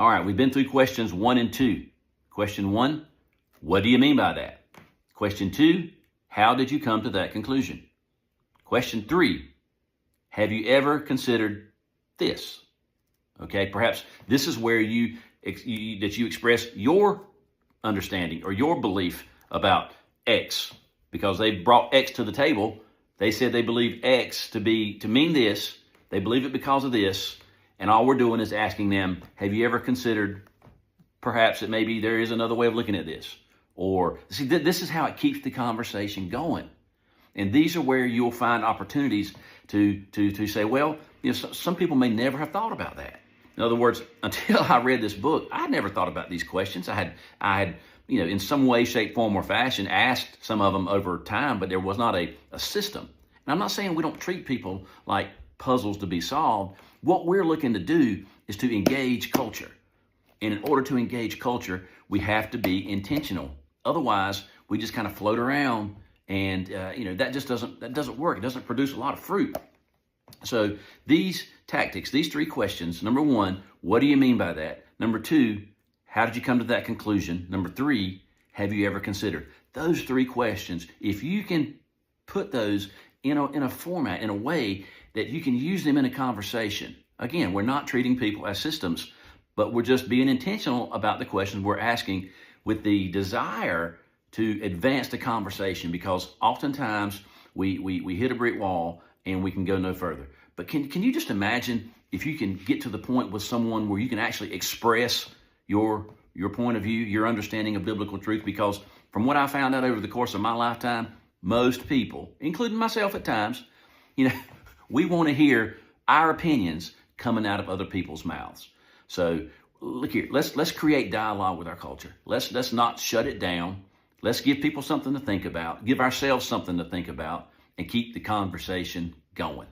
All right, we've been through questions 1 and 2. Question 1, what do you mean by that? Question 2, how did you come to that conclusion? Question 3, have you ever considered this? Okay, perhaps this is where you express your understanding or your belief about X, because they brought X to the table. They said they believe X to mean this. They believe it because of this, and all we're doing is asking them, have you ever considered perhaps that maybe there is another way of looking at this? Or see, this is how it keeps the conversation going. And these are where you'll find opportunities to say, well, some people may never have thought about that. In other words, until I read this book, I had never thought about these questions. I had, in some way, shape, form, or fashion, asked some of them over time, but there was not a system. And I'm not saying we don't treat people like puzzles to be solved. What we're looking to do is to engage culture. And in order to engage culture, we have to be intentional. Otherwise, we just kind of float around, and that doesn't work. It doesn't produce a lot of fruit. So these tactics, these 3 questions: number 1, what do you mean by that? Number 2, how did you come to that conclusion? Number 3, have you ever considered? Those 3 questions, if you can put those in a format, in a way that you can use them in a conversation. Again, we're not treating people as systems, but we're just being intentional about the questions we're asking with the desire to advance the conversation, because oftentimes we hit a brick wall and we can go no further. But can you just imagine if you can get to the point with someone where you can actually express your point of view, your understanding of biblical truth? Because from what I found out over the course of my lifetime, most people, including myself at times, we want to hear our opinions coming out of other people's mouths. So look here, let's create dialogue with our culture. Let's not shut it down. Let's give people something to think about, give ourselves something to think about, and keep the conversation going.